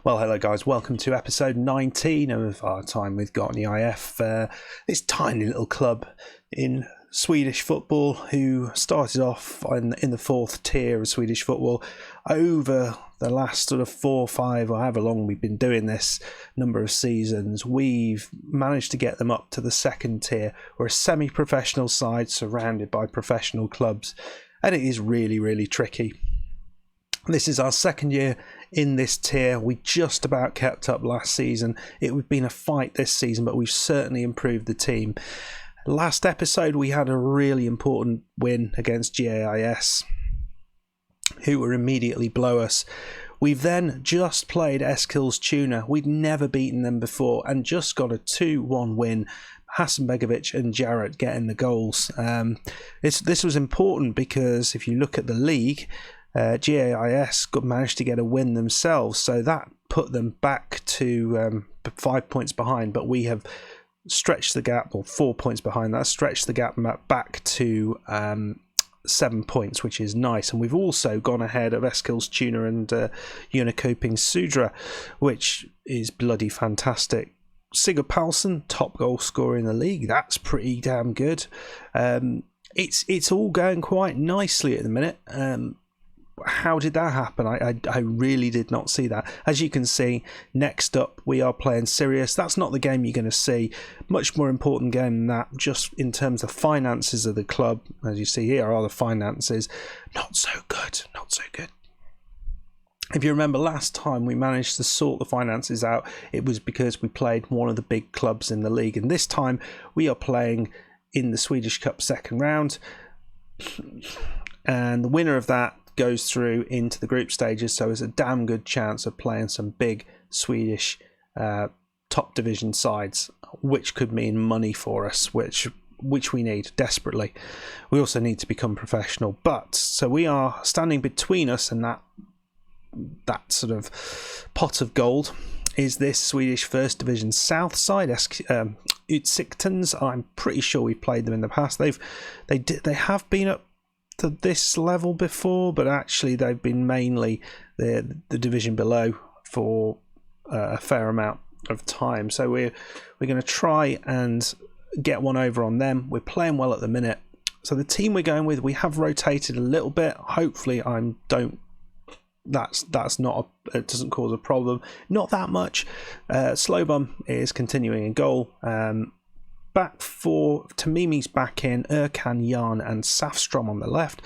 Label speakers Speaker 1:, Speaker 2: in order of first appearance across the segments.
Speaker 1: Well, hello guys, welcome to episode 19 of our time with Gottne IF, this tiny little club in Swedish football who started off in the fourth tier of Swedish football. Over the last sort of 4 or 5 or however long we've been doing this number of seasons, we've managed to get them up to the second tier. We're a semi-professional side surrounded by professional clubs, and it is really, really tricky. This is our second year in this tier. We just about kept up last season. It would have been a fight this season, but we've certainly improved the team. Last episode, we had a really important win against GAIS, who were immediately below us. We've then just played Eskilstuna. We'd never beaten them before and just got a 2-1 win. Hasanbegovic and Jarrett getting the goals. This was important because if you look at the league, GAIS managed to get a win themselves, so that put them back to 5 points behind, but we have stretched the gap, or 4 points behind that, stretched the gap back to 7 points, which is nice. And we've also gone ahead of Eskilstuna and Jönköping Sudra, which is bloody fantastic. Sigurd Palsson, top goal scorer in the league. That's pretty damn good. It's all going quite nicely at the minute. How did that happen? I really did not see that. As you can see, next up we are playing Sirius. That's not the game you're going to see. Much more important game than that, just in terms of finances of the club. As you see here are the finances. Not so good, not so good. If you remember last time we managed to sort the finances out, it was because we played one of the big clubs in the league. And this time we are playing in the Swedish Cup second round. And the winner of that goes through into the group stages, so there's a damn good chance of playing some big Swedish top division sides, which could mean money for us, which we need desperately. We also need to become professional, but so we are standing between us and that sort of pot of gold is this Swedish First Division South side, Utsiktens. I'm pretty sure we've played them in the past. They have been up to this level before, but actually they've been mainly the division below for a fair amount of time. So we're going to try and get one over on them. We're playing well at the minute. So the team we're going with, we have rotated a little bit. Hopefully that's not it doesn't cause a problem. Not that much. Slowbum is continuing in goal. Back for Tamimi's back in, Erkan, Jan and Safstrom on the left.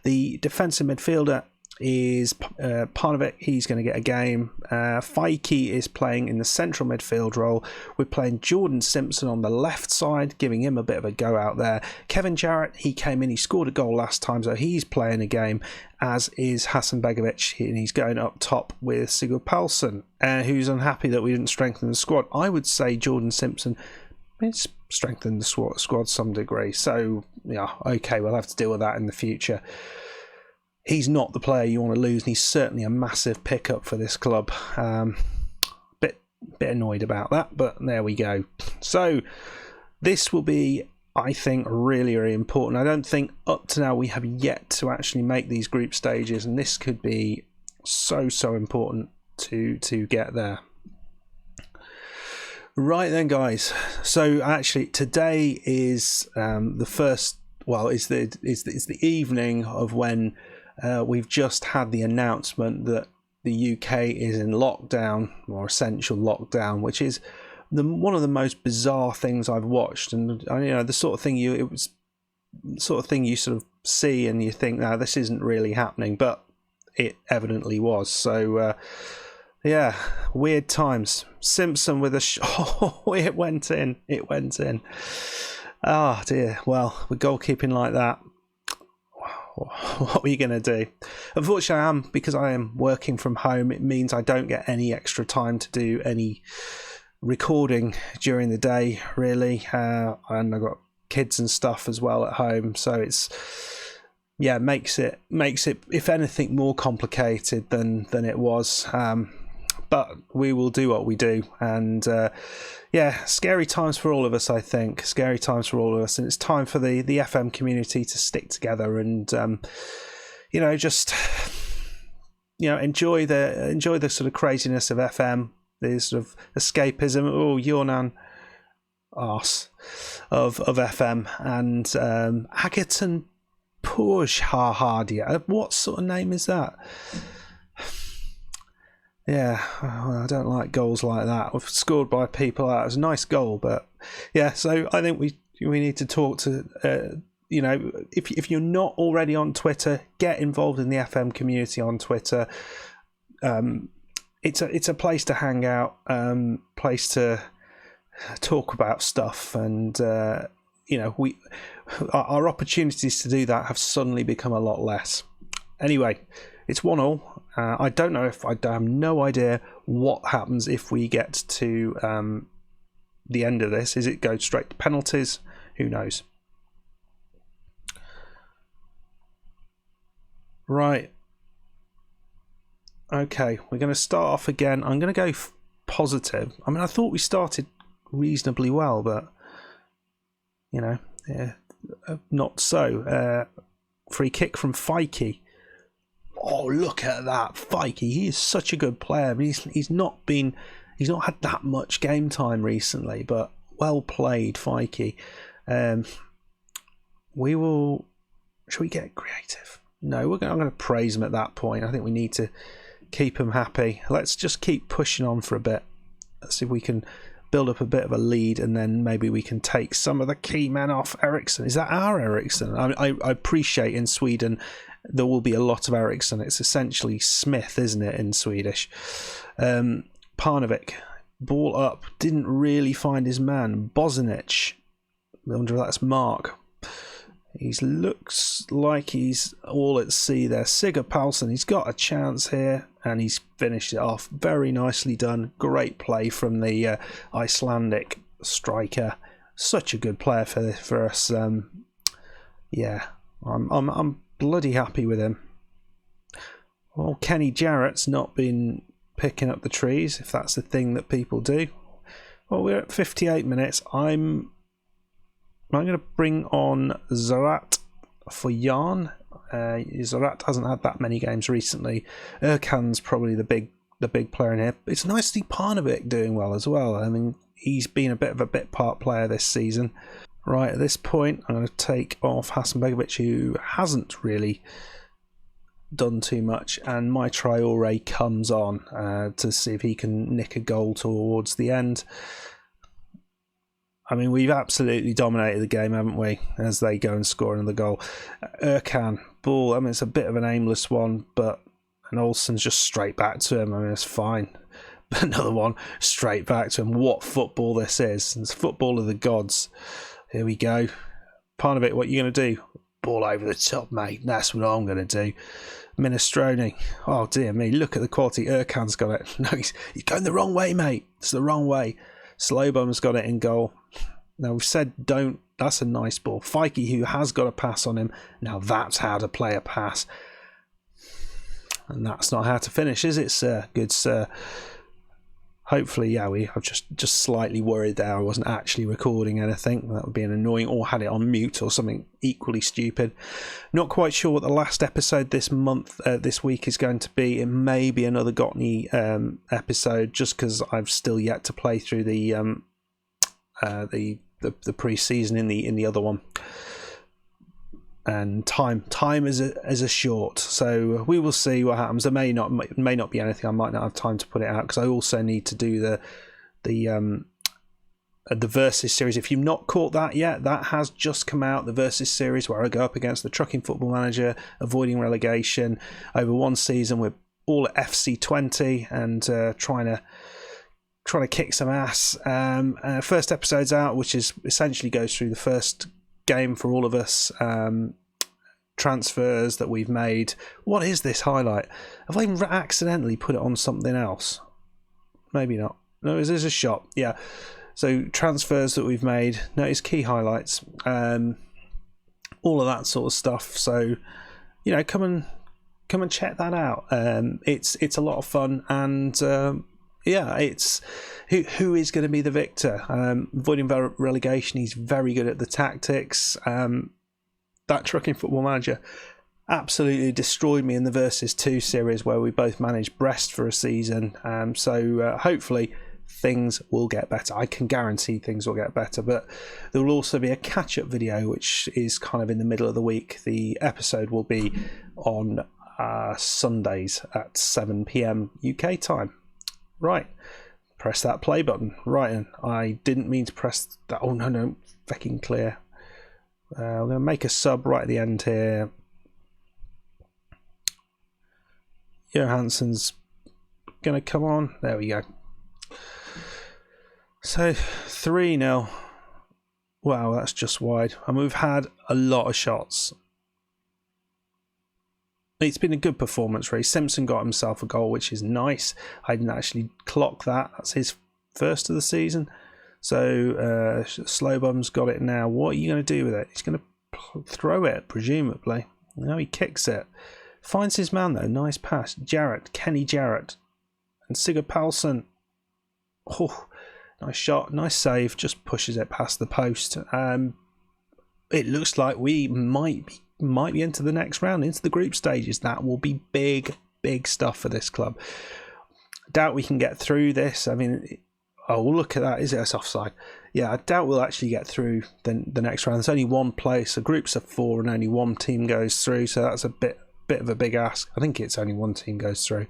Speaker 1: The defensive midfielder is Parnovic. He's going to get a game. Faiki is playing in the central midfield role. We're playing Jordan Simpson on the left side, giving him a bit of a go out there. Kevin Jarrett, he came in, he scored a goal last time, so he's playing a game, as is Hasanbegovic, and he's going up top with Sigurd Palsson, who's unhappy that we didn't strengthen the squad. I would say Jordan Simpson, it's strengthened the squad to some degree, so yeah, okay, we'll have to deal with that in the future. He's not the player you want to lose, and he's certainly a massive pickup for this club. Bit annoyed about that, but there we go. So this will be, I think, really, really important. I don't think up to now we have yet to actually make these group stages, and this could be so important to get there. Right then, guys. So actually, today is the first. Well, it's the evening of when we've just had the announcement that the UK is in lockdown, or essential lockdown, which is one of the most bizarre things I've watched. And the sort of thing you sort of see and you think, no, this isn't really happening, but it evidently was. So. Yeah, weird times. Simpson with a oh, it went in. Oh dear. Well, with goalkeeping like that, what are you going to do? Unfortunately, because I am working from home, it means I don't get any extra time to do any recording during the day, really. And I've got kids and stuff as well at home, so it's makes it if anything more complicated than it was. But we will do what we do, and scary times for all of us, I think. Scary times for all of us, and it's time for the FM community to stick together and just enjoy the sort of craziness of FM, the sort of escapism. Oh, Yornan arse of FM, and Haggerton Push Hardia. What sort of name is that? Yeah, well, I don't like goals like that. We've scored by people. That was a nice goal, but yeah. So I think we need to talk to if you're not already on Twitter, get involved in the FM community on Twitter. It's a place to hang out, place to talk about stuff, and our opportunities to do that have suddenly become a lot less. Anyway, it's 1-1. I don't know I have no idea what happens if we get to the end of this. Is it go straight to penalties? Who knows? Right. Okay, we're going to start off again. I'm going to go positive. I mean, I thought we started reasonably well, but not so. Free kick from Fikey. Oh, look at that, Fikey! He is such a good player. He's not had that much game time recently, but well played, Fikey. Should we get creative? No, I'm going to praise him at that point. I think we need to keep him happy. Let's just keep pushing on for a bit. Let's see if we can build up a bit of a lead, and then maybe we can take some of the key men off. Eriksson, is that our Eriksson? I appreciate in Sweden there will be a lot of Eriksson. It's essentially Smith, isn't it, in Swedish? Parnevik, ball up, didn't really find his man. Bozanic, I wonder if that's Mark. He looks like he's all at sea there. Sigurd Paulsen, he's got a chance here, and he's finished it off. Very nicely done. Great play from the Icelandic striker. Such a good player for us. I'm bloody happy with him. Well, Kenny Jarrett's not been picking up the trees, if that's the thing that people do. Well, we're at 58 minutes. I'm going to bring on Zarat for Jan. Zarat hasn't had that many games recently. Erkan's probably the big player in here. It's nice to see Parnevik doing well as well. I mean, he's been a bit of a bit part player this season. Right, at this point, I'm going to take off Hasanbegovic, who hasn't really done too much, and my Traore comes on to see if he can nick a goal towards the end. I mean, we've absolutely dominated the game, haven't we, as they go and score another goal. Erkan, ball, I mean, it's a bit of an aimless one, and Olsen's just straight back to him. I mean, it's fine. But another one, straight back to him. What football this is. It's football of the gods. Here we go. Parnevik, what are you going to do? Ball over the top, mate. That's what I'm going to do. Minestrone. Oh, dear me. Look at the quality. Erkan's got it. No, he's going the wrong way, mate. It's the wrong way. Slowbum's got it in goal. Now, we've said don't. That's a nice ball. Fikey, who has got a pass on him. Now, that's how to play a pass. And that's not how to finish, is it, sir? Good, sir. Hopefully, yeah, I've just slightly worried there I wasn't actually recording anything. That would be an annoying, or had it on mute or something equally stupid. Not quite sure what the last episode this week is going to be. It may be another Gottne episode, just because I've still yet to play through the pre-season in the other one. And time is a short, so we will see what happens. There may not be anything. I might not have time to put it out because I also need to do the Versus series. If you've not caught that yet, that has just come out. The Versus series, where I go up against the Trucking Football Manager, avoiding relegation over one season. We're all at FC20 and trying to kick some ass. First episode's out, which is essentially goes through the first game for all of us, transfers that we've made. What is this highlight? Have I accidentally put it on something else? Maybe not. No, there's a shot. Yeah. So transfers that we've made. Notice key highlights. All of that sort of stuff. So, come and check that out. It's a lot of fun, and it's who is going to be the victor. Avoiding relegation, he's very good at the tactics. That Trucking Football Manager absolutely destroyed me in the Versus 2 series where we both managed Brest for a season. So hopefully things will get better. I can guarantee things will get better, but there will also be a catch-up video which is kind of in the middle of the week. The episode will be on Sundays at 7 PM UK time. Right, press that play button. Right, and I didn't mean to press that. Oh no, fucking clear. I'm going to make a sub right at the end here. Johansson's going to come on. There we go. So 3-0. Wow, that's just wide. And we've had a lot of shots. It's been a good performance, really. Simpson got himself a goal, which is nice. I didn't actually clock that. That's his first of the season. So Slowbum's got it now. What are you going to do with it? He's going to throw it, presumably. No, he kicks it. Finds his man, though. Nice pass. Kenny Jarrett. And Sigurd Palsson. Oh, nice shot, nice save. Just pushes it past the post. It looks like we might be into the next round, into the group stages. That will be big stuff for this club. Doubt we can get through this. I mean, oh, look at that. Is it offside? Yeah, I doubt we'll actually get through the next round. There's only one place. The groups of 4 and only one team goes through, so that's a bit of a big ask. I think it's only one team goes through.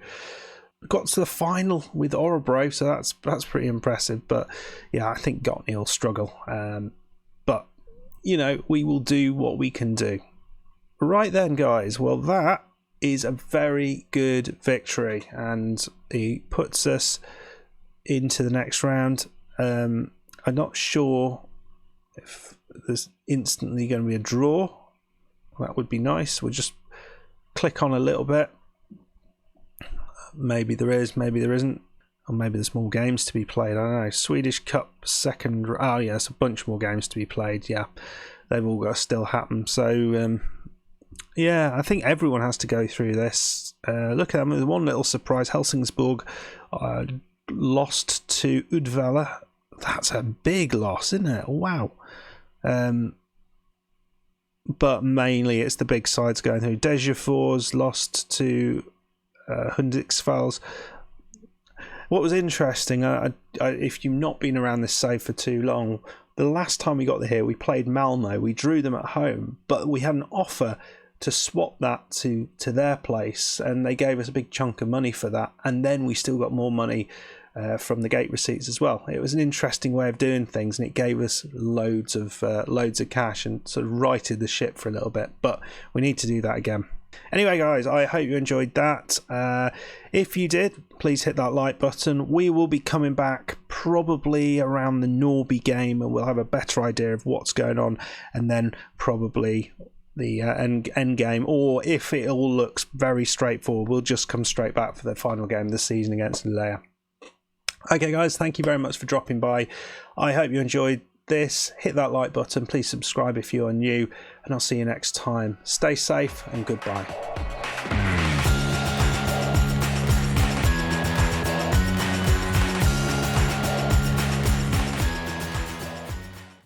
Speaker 1: Got to the final with Orebro, so that's pretty impressive. But yeah, I think Gottne will struggle. But you know, we will do what we can do. Right then, guys. Well, that is a very good victory, and it puts us into the next round. I'm not sure if there's instantly going to be a draw. That would be nice. We'll just click on a little bit. Maybe there is, maybe there isn't, or maybe there's more games to be played. I don't know. Swedish Cup second. Oh yeah, there's a bunch more games to be played. Yeah, they've all got to still happen. So yeah, I think everyone has to go through this. Look at them. There's one little surprise. Helsingborg lost to Uddevalla. That's a big loss, isn't it? Wow. But mainly it's the big sides going through. Degerfors lost to Hudiksvall. What was interesting, if you've not been around this save for too long, the last time we got here, we played Malmö. We drew them at home, but we had an offer to swap that to their place, and they gave us a big chunk of money for that, and then we still got more money from the gate receipts as well. It was an interesting way of doing things, and it gave us loads of cash and sort of righted the ship for a little bit, but we need to do that again. Anyway, guys, I hope you enjoyed that. If you did, please hit that like button. We will be coming back probably around the Norby game, and we'll have a better idea of what's going on, and then probably the end game, or if it all looks very straightforward, we'll just come straight back for the final game of the season against Leia. Okay, guys, thank you very much for dropping by. I hope you enjoyed this. Hit that like button. Please subscribe if you are new, and I'll see you next time. Stay safe and goodbye.